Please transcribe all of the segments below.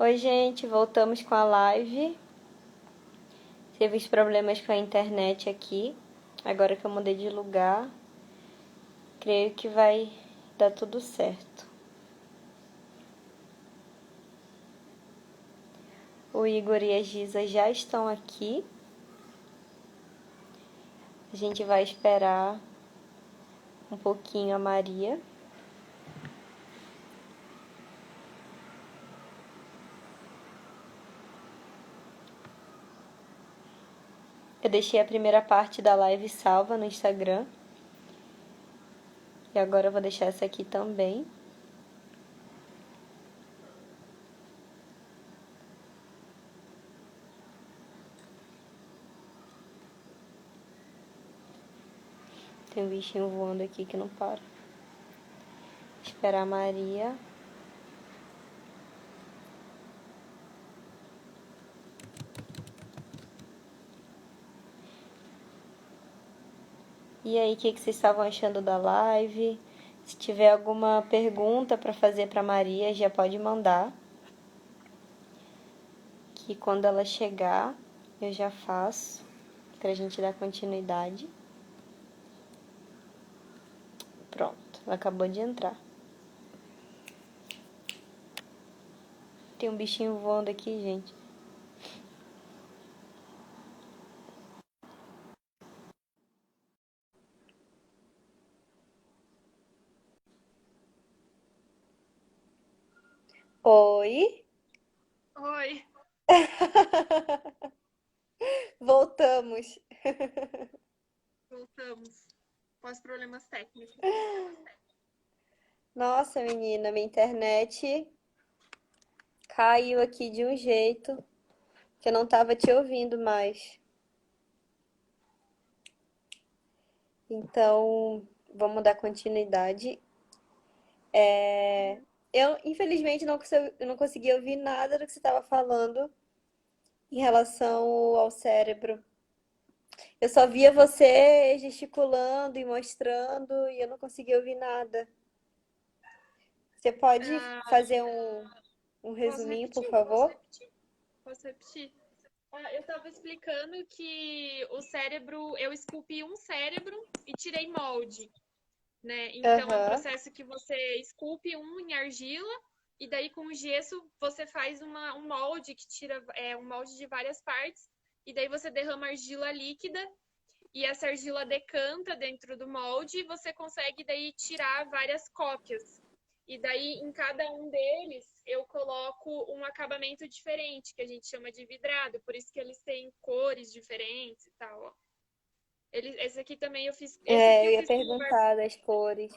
Oi, gente, voltamos com a live. Teve os problemas com a internet aqui. Agora que eu mudei de lugar, creio que vai dar tudo certo. O Igor e a Giza já estão aqui. A gente vai esperar um pouquinho a Maria. Eu deixei a primeira parte da live salva no Instagram. E agora eu vou deixar essa aqui também. Tem um bichinho voando aqui que não para. Esperar a Maria. E aí, o que vocês estavam achando da live? Se tiver alguma pergunta para fazer para Maria, já pode mandar. Que quando ela chegar, eu já faço pra gente dar continuidade. Pronto, ela acabou de entrar. Tem um bichinho voando aqui, gente. Oi? Oi, Voltamos. voltamos. Pós problemas técnicos. Nossa, menina, minha internet caiu aqui de um jeito que eu não tava te ouvindo mais. Então, vamos dar continuidade. Eu, infelizmente, não consegui ouvir nada do que você estava falando em relação ao cérebro. Eu só via você gesticulando e mostrando e eu não conseguia ouvir nada. Você pode Ah, fazer um posso resuminho, por repetir? favor? Posso repetir? Eu estava explicando que o cérebro, eu esculpi um cérebro e tirei molde, né? Então é um Aham. processo que você esculpe um em argila e daí com o gesso você faz um molde que tira um molde de várias partes e daí você derrama argila líquida e essa argila decanta dentro do molde e você consegue daí tirar várias cópias. E daí em cada um deles eu coloco um acabamento diferente, que a gente chama de vidrado, por isso que eles têm cores diferentes e tal, ó. Esse aqui também eu fiz, É, eu ia perguntar das cores.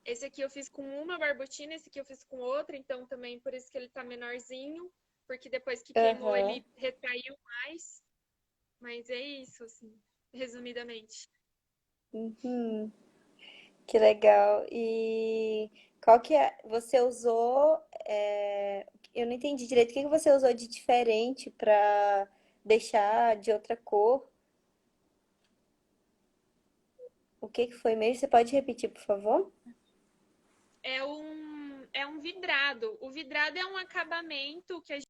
esse aqui eu fiz com uma barbotina, esse aqui eu fiz com outra, então também por isso que ele tá menorzinho, porque depois que queimou Aham. ele retraiu mais. Mas é isso, assim, resumidamente. Uhum. Que legal. E qual que é? Você usou. Eu não entendi direito. O que que você usou de diferente para deixar de outra cor? O que que foi mesmo? Você pode repetir, por favor? É um vidrado. O vidrado é um acabamento que a gente,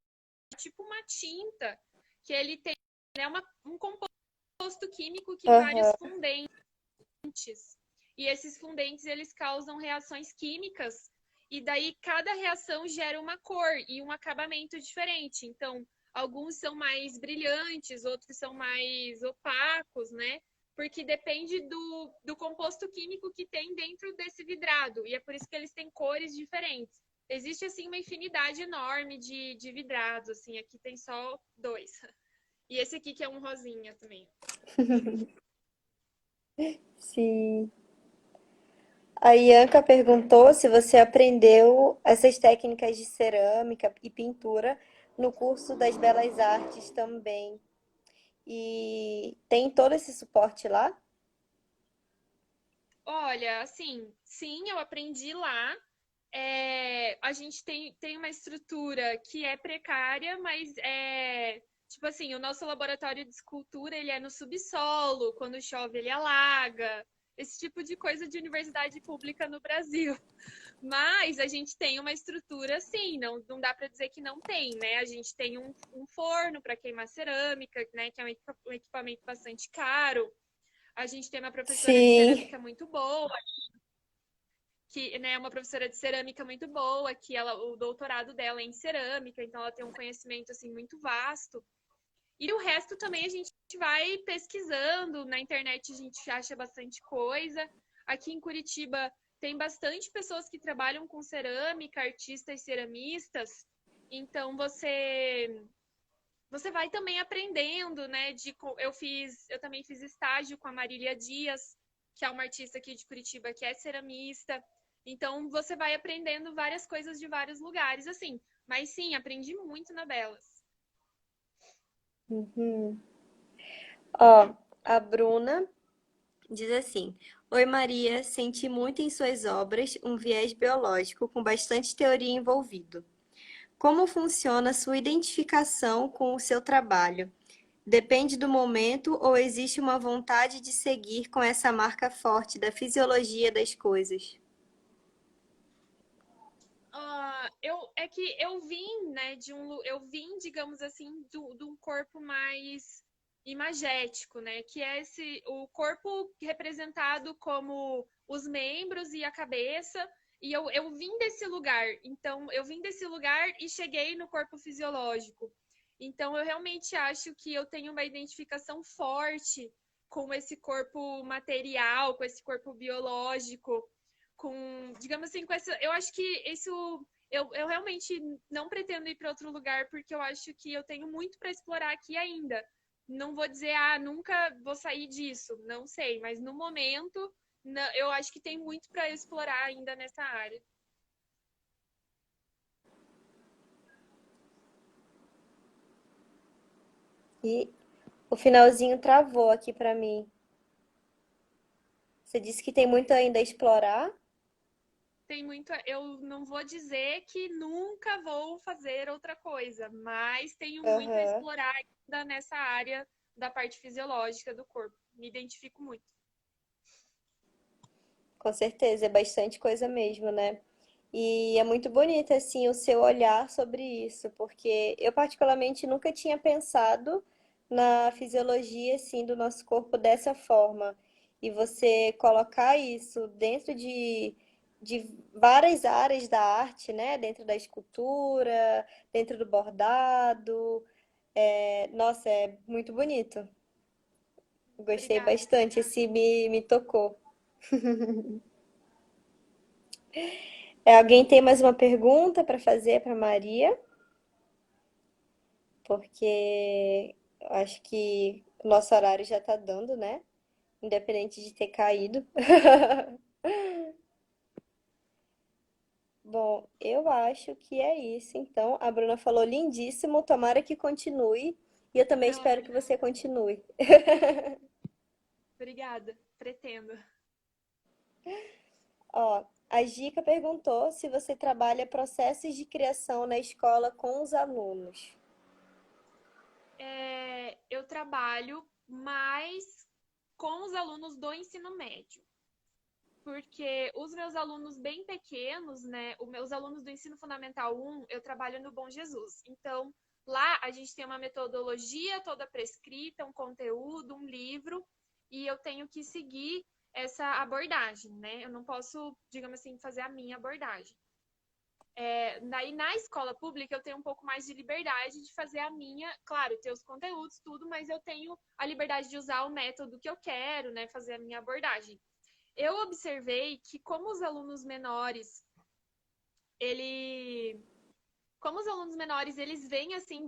tipo uma tinta, que ele tem, né, um composto químico que vários Aham. fundentes. E esses fundentes, eles causam reações químicas, e daí cada reação gera uma cor e um acabamento diferente. Então, alguns são mais brilhantes, outros são mais opacos, né? Porque depende do composto químico que tem dentro desse vidrado. E é por isso que eles têm cores diferentes. Existe, assim, uma infinidade enorme de vidrados, assim. Aqui tem só dois. E esse aqui que é um rosinha também. Sim. A Ianca perguntou se você aprendeu essas técnicas de cerâmica e pintura no curso das Belas Artes também. E tem todo esse suporte lá? Olha, assim, sim, eu aprendi lá. A gente tem uma estrutura que é precária, mas tipo assim, o nosso laboratório de escultura ele é no subsolo, quando chove ele alaga, esse tipo de coisa de universidade pública no Brasil. Mas a gente tem uma estrutura assim, não dá para dizer que não tem, né? A gente tem um forno para queimar cerâmica, né? Que é um equipamento bastante caro. A gente tem uma professora de Sim. cerâmica muito boa, que, né, é uma professora de cerâmica muito boa, que ela, o doutorado dela é em cerâmica, então ela tem um conhecimento assim muito vasto. E o resto também a gente vai pesquisando, na internet a gente acha bastante coisa. Aqui em Curitiba tem bastante pessoas que trabalham com cerâmica, artistas ceramistas. Então você vai também aprendendo, né? Eu também fiz estágio com a Marília Dias, que é uma artista aqui de Curitiba que é ceramista. Então você vai aprendendo várias coisas de vários lugares, assim. Mas sim, aprendi muito na Belas. Uhum. Ó, a Bruna diz assim: Oi Maria, senti muito em suas obras um viés biológico com bastante teoria envolvido. Como funciona a sua identificação com o seu trabalho? Depende do momento ou existe uma vontade de seguir com essa marca forte da fisiologia das coisas? É que eu vim, né, eu vim, digamos assim, de um corpo mais imagético, né, que é o corpo representado como os membros e a cabeça, e eu vim desse lugar, então eu vim desse lugar e cheguei no corpo fisiológico. Então eu realmente acho que eu tenho uma identificação forte com esse corpo material, com esse corpo biológico, digamos assim, eu acho que eu realmente não pretendo ir para outro lugar porque eu acho que eu tenho muito para explorar aqui ainda. Não vou dizer, nunca vou sair disso, não sei, mas no momento eu acho que tem muito para explorar ainda nessa área. E o finalzinho travou aqui pra mim. Você disse que tem muito ainda a explorar? Tem muito, eu não vou dizer que nunca vou fazer outra coisa, mas tenho muito a Aham, explorar ainda nessa área da parte fisiológica do corpo. Me identifico muito. com certeza, é bastante coisa mesmo, né? E é muito bonito, assim, o seu olhar sobre isso, porque eu particularmente nunca tinha pensado na fisiologia, assim, do nosso corpo dessa forma. E você colocar isso dentro de várias áreas da arte, né? Dentro da escultura, dentro do bordado. Nossa, é muito bonito. Gostei Obrigada. bastante, esse me tocou. Alguém tem mais uma pergunta para fazer para Maria? Porque eu acho que o nosso horário já tá dando, né? Independente de ter caído. Bom, eu acho que é isso. Então, a Bruna falou lindíssimo. Tomara que continue. E eu também espero que você continue. Obrigada. Pretendo. Ó, a Gica perguntou se você trabalha processos de criação na escola com os alunos. Eu trabalho mais com os alunos do ensino médio, porque os meus alunos bem pequenos, né, os meus alunos do ensino fundamental 1, eu trabalho no Bom Jesus. Então, lá a gente tem uma metodologia toda prescrita, um conteúdo, um livro, e eu tenho que seguir essa abordagem, né? Eu não posso, digamos assim, fazer a minha abordagem. Na escola pública eu tenho um pouco mais de liberdade de fazer a minha, claro, ter os conteúdos, tudo, mas eu tenho a liberdade de usar o método que eu quero, né, fazer a minha abordagem. Eu observei que ele, como os alunos menores, eles vêm assim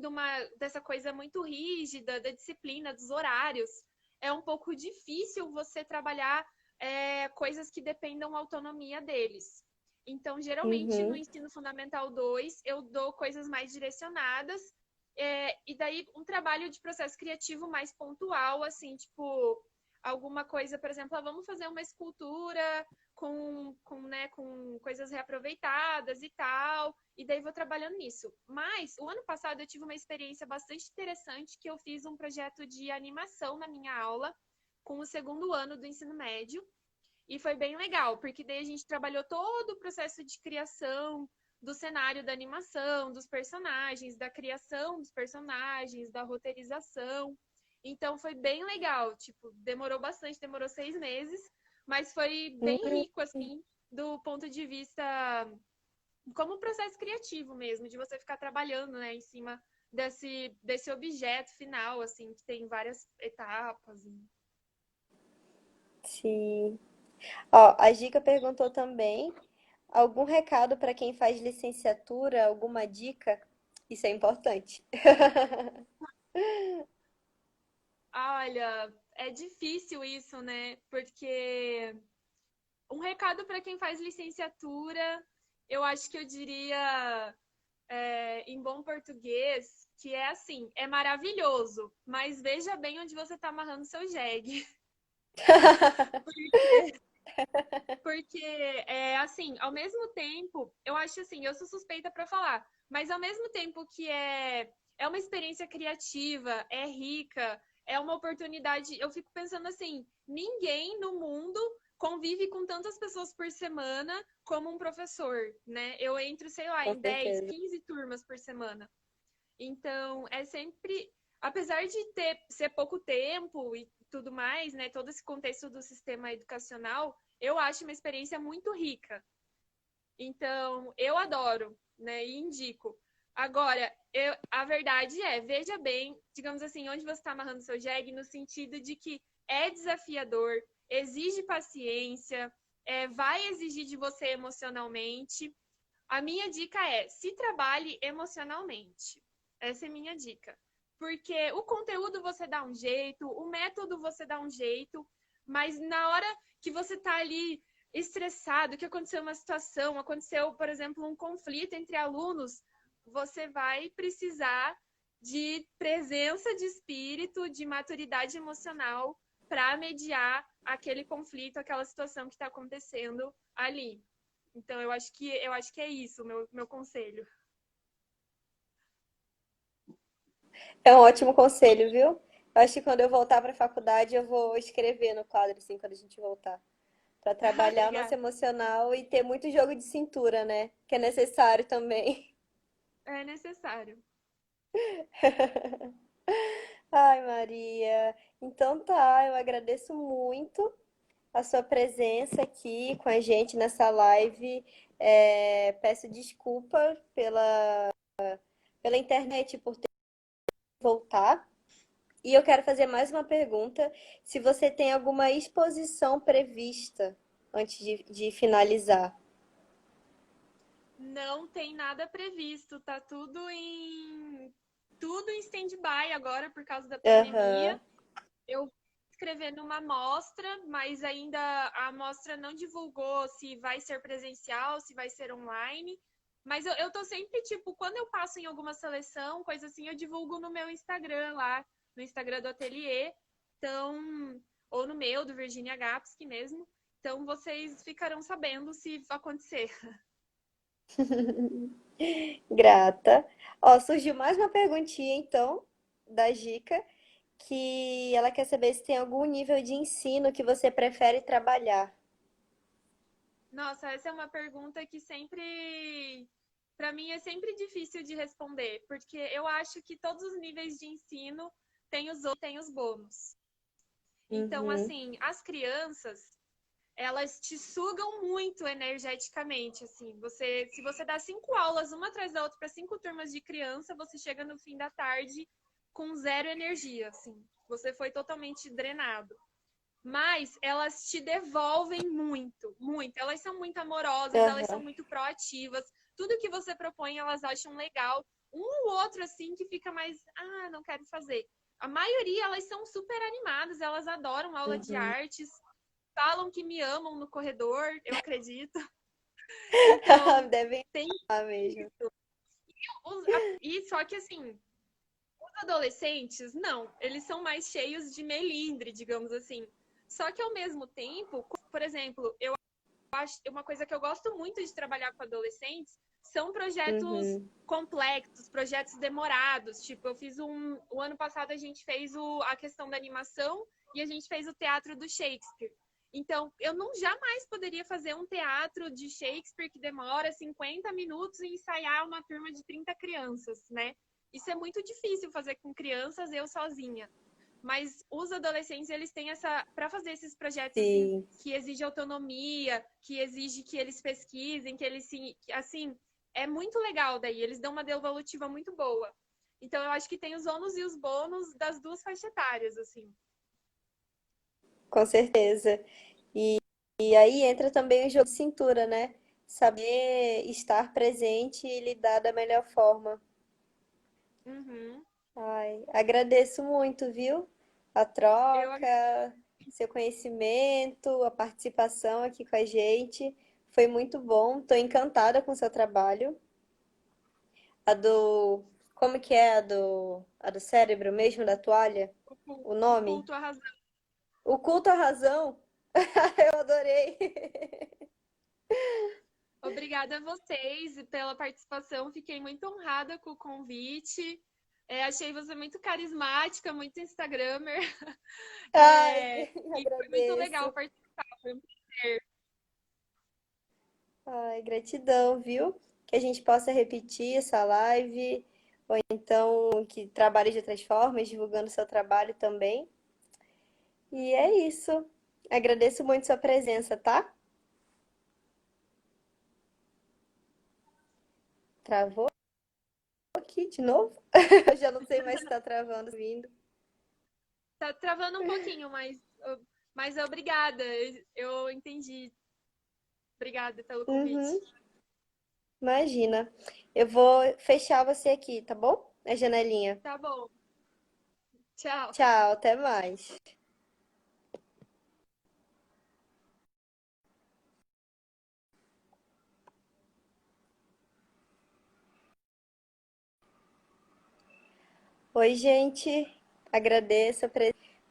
dessa coisa muito rígida, da disciplina, dos horários, é um pouco difícil você trabalhar coisas que dependam da autonomia deles. Então, geralmente, no Uhum. ensino fundamental 2 eu dou coisas mais direcionadas, e daí um trabalho de processo criativo mais pontual, assim, tipo, alguma coisa, por exemplo, vamos fazer uma escultura com coisas reaproveitadas e tal, e daí vou trabalhando nisso. Mas, o ano passado eu tive uma experiência bastante interessante, que eu fiz um projeto de animação na minha aula, com o segundo ano do ensino médio, E foi bem legal, porque daí a gente trabalhou todo o processo de criação do cenário da animação, dos personagens, da criação dos personagens, da roteirização. Então foi bem legal, tipo, demorou bastante, demorou 6 meses, mas foi bem Hum, rico, assim, do ponto de vista como um processo criativo mesmo, de você ficar trabalhando, né, em cima desse objeto final, assim, que tem várias etapas. sim. Ó, a Gica perguntou também, algum recado para quem faz licenciatura, alguma dica? Isso é importante. Olha, é difícil isso, né? Porque um recado para quem faz licenciatura, eu acho que eu diria, em bom português, que é assim, é maravilhoso, mas veja bem onde você está amarrando seu jegue. Porque, assim, ao mesmo tempo, eu acho assim, eu sou suspeita para falar, mas ao mesmo tempo que é uma experiência criativa, é rica, é uma oportunidade, eu fico pensando assim, ninguém no mundo convive com tantas pessoas por semana como um professor, né? Eu entro, sei lá, Com em 10, certeza. 15 turmas por semana. Então, é sempre, apesar de ser pouco tempo e tudo mais, né, todo esse contexto do sistema educacional, eu acho uma experiência muito rica. Então, eu adoro, né, e indico. Agora, a verdade é, veja bem, digamos assim, onde você está amarrando seu jegue, no sentido de que é desafiador, exige paciência, vai exigir de você emocionalmente. A minha dica é, se trabalhe emocionalmente. Essa é a minha dica. Porque o conteúdo você dá um jeito, o método você dá um jeito, mas na hora que você tá ali estressado, que aconteceu uma situação, aconteceu, por exemplo, um conflito entre alunos, você vai precisar de presença de espírito, de maturidade emocional para mediar aquele conflito, aquela situação que está acontecendo ali. Então, eu acho que é isso o meu conselho. É um ótimo conselho, viu? Eu acho que quando eu voltar para a faculdade, eu vou escrever no quadro, assim, quando a gente voltar. Para trabalhar o nosso Obrigada. emocional e ter muito jogo de cintura, né? Que é necessário também. É necessário. Ai, Maria. Então tá, eu agradeço muito a sua presença aqui com a gente nessa live. Peço desculpa pela internet por ter que voltar. E eu quero fazer mais uma pergunta. Se você tem alguma exposição prevista antes de finalizar. Não tem nada previsto, tá tudo em stand-by agora por causa da pandemia. Aham, Eu vou escrever numa amostra, mas ainda a amostra não divulgou se vai ser presencial, se vai ser online. Mas eu tô sempre, tipo, quando eu passo em alguma seleção, coisa assim, eu divulgo no meu Instagram lá, no Instagram do ateliê. Então, ou no meu, do Virginia Gapski mesmo. Então, vocês ficarão sabendo se acontecer. grata. Ó, surgiu mais uma perguntinha, então, da Gica, que ela quer saber se tem algum nível de ensino que você prefere trabalhar. Nossa, essa é uma pergunta que sempre, para mim, é sempre difícil de responder, porque eu acho que todos os níveis de ensino têm os bônus. Então, Uhum. assim, as crianças, elas te sugam muito energeticamente, assim. Se você dá 5 aulas uma atrás da outra para 5 turmas de criança, você chega no fim da tarde com zero energia, assim. Você foi totalmente drenado. Mas elas te devolvem muito, muito. Elas são muito amorosas, elas são Aham. muito proativas. Tudo que você propõe, elas acham legal. Um ou outro, assim, que fica mais, não quero fazer. A maioria, elas são super animadas, elas adoram aula de Uhum. artes, falam que me amam no corredor, eu acredito. Então, Devem tem estar mesmo. e só que assim, os adolescentes, não, eles são mais cheios de melindre, digamos assim. Só que ao mesmo tempo, por exemplo, eu acho uma coisa que eu gosto muito de trabalhar com adolescentes são projetos Uhum. complexos, projetos demorados. Tipo, o ano passado a gente fez a questão da animação e a gente fez o teatro do Shakespeare. Então, eu não jamais poderia fazer um teatro de Shakespeare que demora 50 minutos e ensaiar uma turma de 30 crianças, né? Isso é muito difícil fazer com crianças, eu sozinha. Mas os adolescentes, eles têm essa, para fazer esses projetos assim Sim, que exige autonomia, que exige que eles pesquisem, que eles se, assim, é muito legal daí, eles dão uma devolutiva muito boa. Então eu acho que tem os ônus e os bônus das duas faixas etárias, assim. com certeza. E aí entra também o jogo de cintura, né? Saber estar presente e lidar da melhor forma. Uhum. Ai, agradeço muito, viu? A Eu troca, seu conhecimento, a participação aqui com a gente. Foi muito bom. Estou encantada com o seu trabalho. A do. Como que é a do cérebro mesmo, da toalha? O o nome? culto à razão. O culto à razão. Eu adorei. Obrigada a vocês pela participação. Fiquei muito honrada com o convite. Achei você muito carismática, muito Instagrammer. Ai, E foi muito legal agradeço. participar. Foi um prazer. Ai, gratidão, viu? Que a gente possa repetir essa live, ou então que trabalhe de outras formas, divulgando seu trabalho também. E é isso. Agradeço muito sua presença, tá? Travou aqui de novo? Eu já não sei mais se tá travando, vindo. Tá travando um pouquinho, mas obrigada. Eu entendi. Obrigada pelo Uhum, convite. imagina. Eu vou fechar você aqui, tá bom? A janelinha. Tá bom. Tchau. Tchau, até mais. Oi, gente. Agradeço,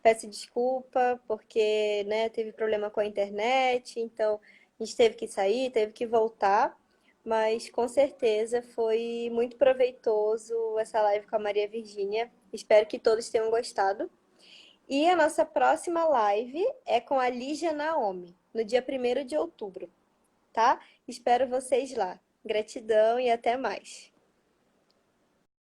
peço desculpa porque, né, teve problema com a internet, então a gente teve que sair, teve que voltar, mas com certeza foi muito proveitoso essa live com a Maria Virgínia. Espero que todos tenham gostado. E a nossa próxima live é com a Lígia Naomi, no dia 1º de outubro, tá? Espero vocês lá. Gratidão e até mais.